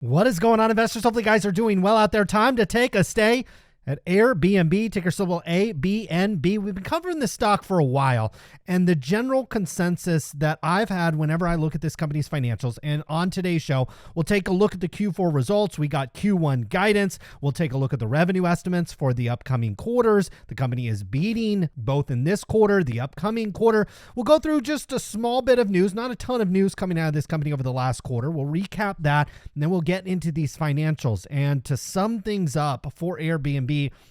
What is going on, investors? Hopefully, you guys are doing well out there. Time to take a stay at Airbnb, ticker symbol ABNB. We've been covering this stock for a while, and the general consensus that I've had whenever I look at this company's financials, and on today's show, we'll take a look at the Q4 results. We got Q1 guidance. We'll take a look at the revenue estimates for the upcoming quarters. The company is beating both in this quarter, the upcoming quarter. We'll go through just a small bit of news, not a ton of news coming out of this company over the last quarter. We'll recap that, and then we'll get into these financials. And to sum things up for Airbnb,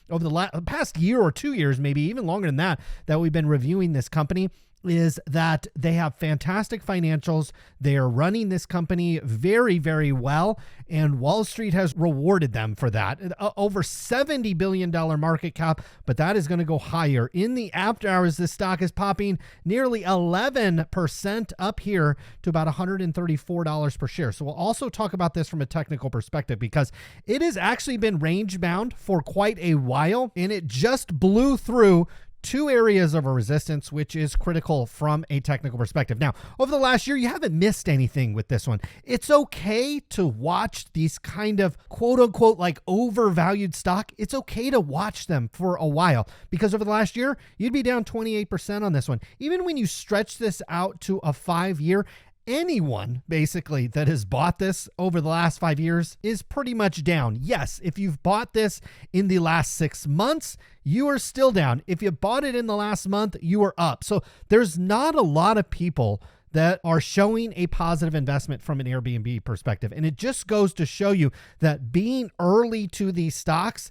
over the past year or 2 years, maybe even longer than that we've been reviewing this company, is that they have fantastic financials. They are running this company very, very well, and Wall Street has rewarded them for that. Over $70 billion market cap, but that is going to go higher. In the after hours, this stock is popping nearly 11% up here to about $134 per share. So we'll also talk about this from a technical perspective, because it has actually been range bound for quite a while, and it just blew through two areas of a resistance, which is critical from a technical perspective. Now, over the last year, you haven't missed anything with this one. It's okay to watch these kind of quote unquote like overvalued stock. It's okay to watch them for a while, because over the last year, you'd be down 28% on this one. Even when you stretch this out to a 5-year, anyone basically that has bought this over the last 5 years is pretty much down. Yes, if you've bought this in the last 6 months, you are still down. If you bought it in the last month, you are up. So there's not a lot of people that are showing a positive investment from an Airbnb perspective. And it just goes to show you that being early to these stocks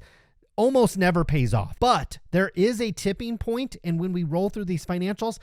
almost never pays off. But there is a tipping point, and when we roll through these financials,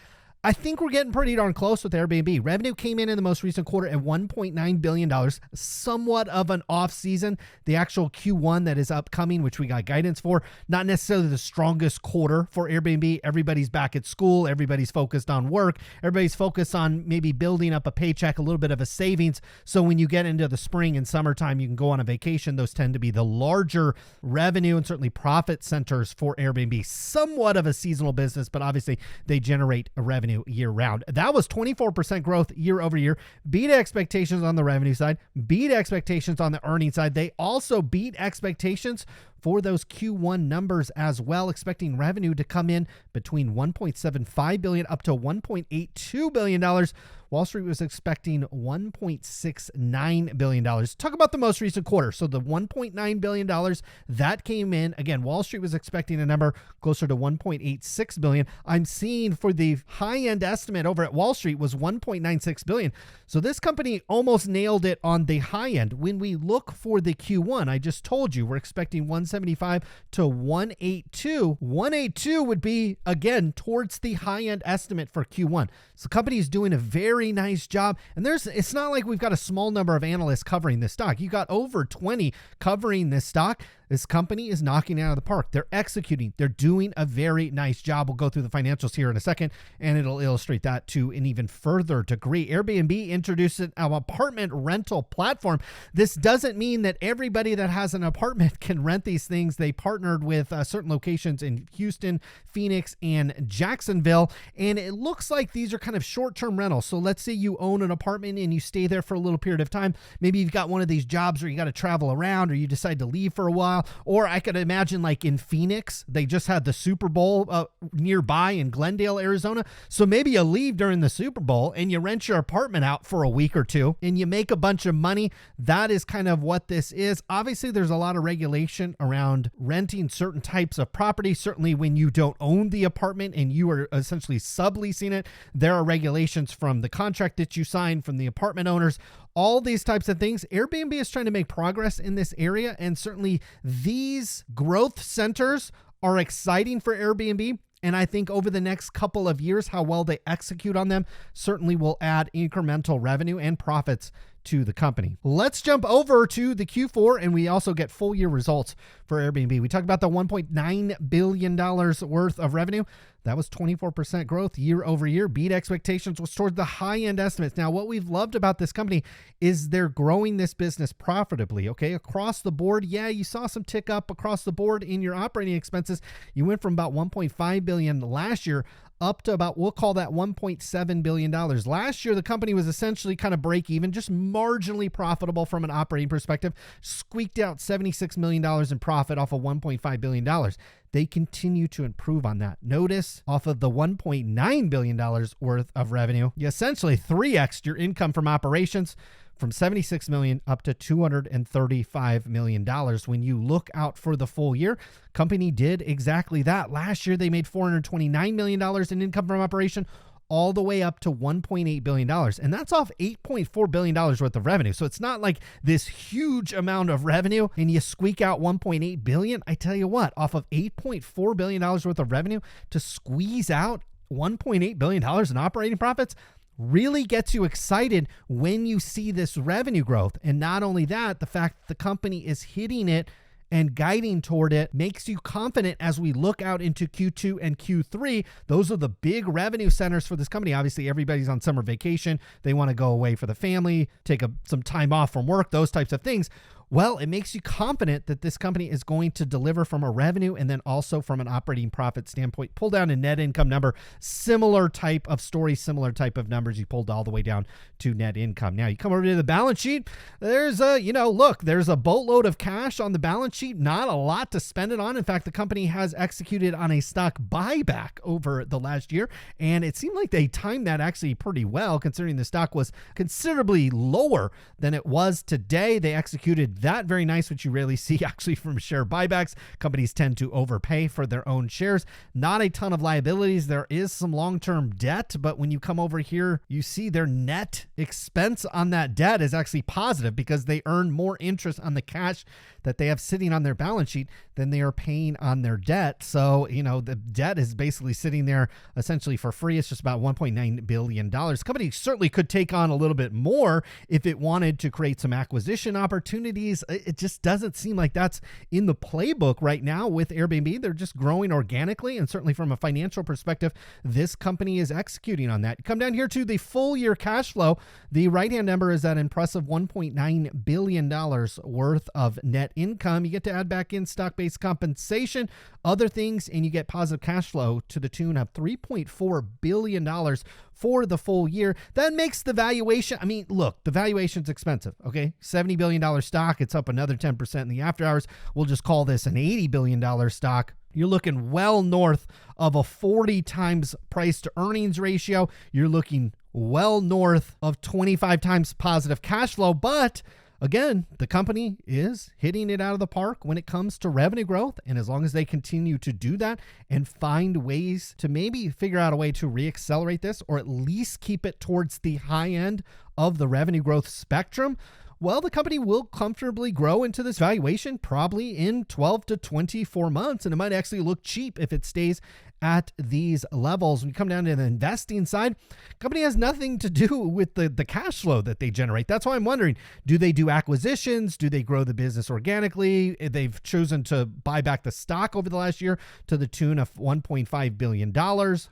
I think we're getting pretty darn close with Airbnb. Revenue came in the most recent quarter at $1.9 billion, somewhat of an off season. The actual Q1 that is upcoming, which we got guidance for, not necessarily the strongest quarter for Airbnb. Everybody's back at school. Everybody's focused on work. Everybody's focused on maybe building up a paycheck, a little bit of a savings. So when you get into the spring and summertime, you can go on a vacation. Those tend to be the larger revenue and certainly profit centers for Airbnb. Somewhat of a seasonal business, but obviously they generate a revenue year round. That was 24% growth year over year. Beat expectations on the revenue side, beat expectations on the earnings side. They also beat expectations for those Q1 numbers as well, expecting revenue to come in between $1.75 billion up to $1.82 billion. Wall Street was expecting $1.69 billion. Talk about the most recent quarter. So the $1.9 billion that came in, again, Wall Street was expecting a number closer to $1.86 billion. I'm seeing for the high-end estimate over at Wall Street was $1.96 billion. So this company almost nailed it on the high end. When we look for the Q1, I just told you we're expecting 175 to 182. 182 would be, again, towards the high-end estimate for Q1. So the company is doing a very nice job. And it's not like we've got a small number of analysts covering this stock. You got over 20 covering this stock. This company is knocking it out of the park. They're executing. They're doing a very nice job. We'll go through the financials here in a second, and it'll illustrate that to an even further degree. Airbnb introduced an apartment rental platform. This doesn't mean that everybody that has an apartment can rent these things. They partnered with certain locations in Houston, Phoenix, and Jacksonville, and it looks like these are kind of short-term rentals. So let's say you own an apartment and you stay there for a little period of time. Maybe you've got one of these jobs where you got to travel around, or you decide to leave for a while. Or I could imagine like in Phoenix, they just had the Super Bowl nearby in Glendale, Arizona. So maybe you leave during the Super Bowl and you rent your apartment out for a week or two and you make a bunch of money. That is kind of what this is. Obviously, there's a lot of regulation around renting certain types of property. Certainly when you don't own the apartment and you are essentially subleasing it, there are regulations from the contract that you sign, from the apartment owners, all these types of things. Airbnb is trying to make progress in this area, and certainly these growth centers are exciting for Airbnb. And I think over the next couple of years, how well they execute on them certainly will add incremental revenue and profits to the company. Let's jump over to the Q4, and we also get full year results for Airbnb. We talked about the $1.9 billion worth of revenue. That was 24% growth year over year. Beat expectations, was towards the high end estimates. Now, what we've loved about this company is they're growing this business profitably, okay? Across the board, yeah, you saw some tick up across the board in your operating expenses. You went from about $1.5 billion last year up to about, we'll call that $1.7 billion. Last year, the company was essentially kind of break even, just marginally profitable from an operating perspective, squeaked out $76 million in profit off of $1.5 billion. They continue to improve on that. Notice off of the $1.9 billion worth of revenue, you essentially 3x'd your income from operations from $76 million up to $235 million. When you look out for the full year, company did exactly that. Last year, they made $429 million in income from operation, all the way up to $1.8 billion. And that's off $8.4 billion worth of revenue. So it's not like this huge amount of revenue and you squeak out $1.8 billion. I tell you what, off of $8.4 billion worth of revenue to squeeze out $1.8 billion in operating profits really gets you excited when you see this revenue growth. And not only that, the fact that the company is hitting it and guiding toward it makes you confident as we look out into Q2 and Q3. Those are the big revenue centers for this company. Obviously, everybody's on summer vacation. They want to go away for the family, take some time off from work, those types of things. Well, it makes you confident that this company is going to deliver from a revenue and then also from an operating profit standpoint. Pull down a net income number, similar type of story, similar type of numbers. You pulled all the way down to net income. Now you come over to the balance sheet. There's there's a boatload of cash on the balance sheet, not a lot to spend it on. In fact, the company has executed on a stock buyback over the last year, and it seemed like they timed that actually pretty well considering the stock was considerably lower than it was today. They executed that very nice, which you rarely see actually from share buybacks. Companies tend to overpay for their own shares. Not a ton of liabilities. There is some long-term debt, but when you come over here, you see their net expense on that debt is actually positive because they earn more interest on the cash that they have sitting on their balance sheet than they are paying on their debt. So, the debt is basically sitting there essentially for free. It's just about $1.9 billion. The company certainly could take on a little bit more if it wanted to create some acquisition opportunities. It just doesn't seem like that's in the playbook right now with Airbnb. They're just growing organically, and certainly from a financial perspective, this company is executing on that. Come down here to the full year cash flow. The right-hand number is that impressive $1.9 billion worth of net income. You get to add back in stock-based compensation, other things, and you get positive cash flow to the tune of $3.4 billion for the full year. That makes the valuation, look, the valuation's expensive, okay? $70 billion stock, it's up another 10% in the after hours. We'll just call this an $80 billion stock. You're looking well north of a 40 times price to earnings ratio. You're looking well north of 25 times positive cash flow, but again, the company is hitting it out of the park when it comes to revenue growth. And as long as they continue to do that and find ways to maybe figure out a way to reaccelerate this, or at least keep it towards the high end of the revenue growth spectrum, well, the company will comfortably grow into this valuation probably in 12 to 24 months. And it might actually look cheap if it stays at these levels. When you come down to the investing side, company has nothing to do with the cash flow that they generate. That's why I'm wondering, do they do acquisitions? Do they grow the business organically? They've chosen to buy back the stock over the last year to the tune of $1.5 billion.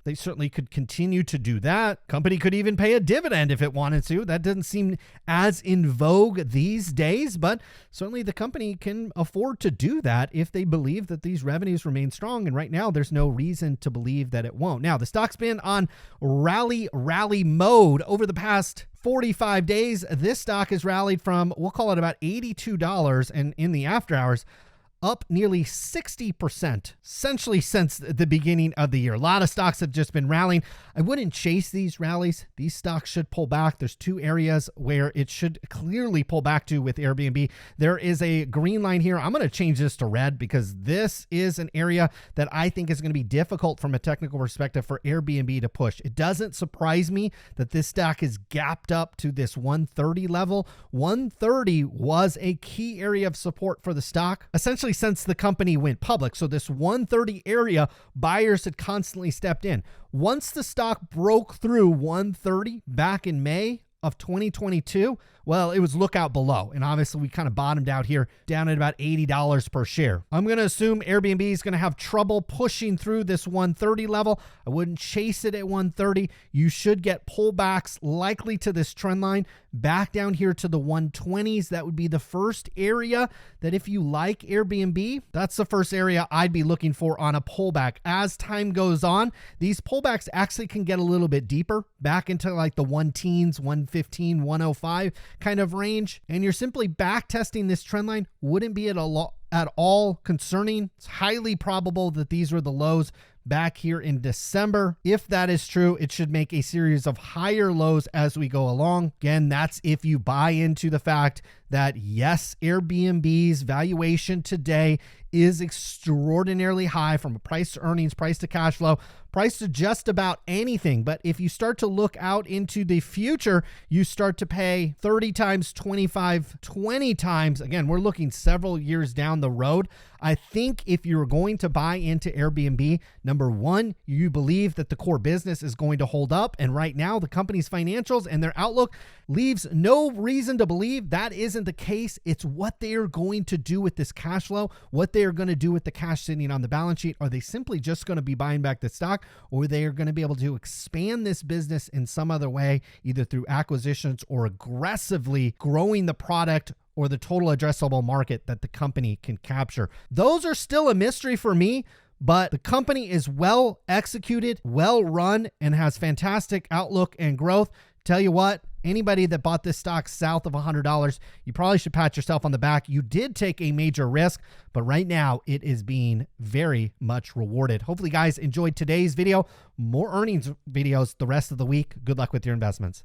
They certainly could continue to do that. Company could even pay a dividend if it wanted to. That doesn't seem as in vogue these days, but certainly the company can afford to do that if they believe that these revenues remain strong. And right now, there's no reason to believe that it won't. Now, the stock's been on rally mode over the past 45 days. This stock has rallied from, we'll call it about $82, and in the after hours, up nearly 60%, essentially since the beginning of the year. A lot of stocks have just been rallying. I wouldn't chase these rallies. These stocks should pull back. There's two areas where it should clearly pull back to with Airbnb. There is a green line here. I'm going to change this to red because this is an area that I think is going to be difficult from a technical perspective for Airbnb to push. It doesn't surprise me that this stock is gapped up to this 130 level. 130 was a key area of support for the stock, essentially since the company went public. So this 130 area, buyers had constantly stepped in. Once the stock broke through 130 back in May of 2022, well, it was lookout below. And obviously we kind of bottomed out here down at about $80 per share. I'm going to assume Airbnb is going to have trouble pushing through this 130 level. I wouldn't chase it at 130. You should get pullbacks likely to this trend line back down here to the 120s. That would be the first area that if you like Airbnb, that's the first area I'd be looking for on a pullback. As time goes on, these pullbacks actually can get a little bit deeper back into like the 110s, 115, 105 kind of range. And you're simply back testing this trend line wouldn't be at all concerning. It's highly probable that these were the lows back here in December. If that is true, it should make a series of higher lows as we go along. Again, that's if you buy into the fact that yes, Airbnb's valuation today is extraordinarily high from a price to earnings, price to cash flow, price to just about anything. But if you start to look out into the future, you start to pay 30 times, 25, 20 times. Again, we're looking several years down the road. I think if you're going to buy into Airbnb, number one, you believe that the core business is going to hold up. And right now, the company's financials and their outlook leaves no reason to believe that isn't the case. It's what they are going to do with this cash flow, what they are going to do with the cash sitting on the balance sheet. Are they simply just going to be buying back the stock, or they are going to be able to expand this business in some other way, either through acquisitions or aggressively growing the product or the total addressable market that the company can capture? Those are still a mystery for me, but the company is well executed, well run, and has fantastic outlook and growth. Tell you what, anybody that bought this stock south of $100, you probably should pat yourself on the back. You did take a major risk, but right now it is being very much rewarded. Hopefully, guys enjoyed today's video. More earnings videos the rest of the week. Good luck with your investments.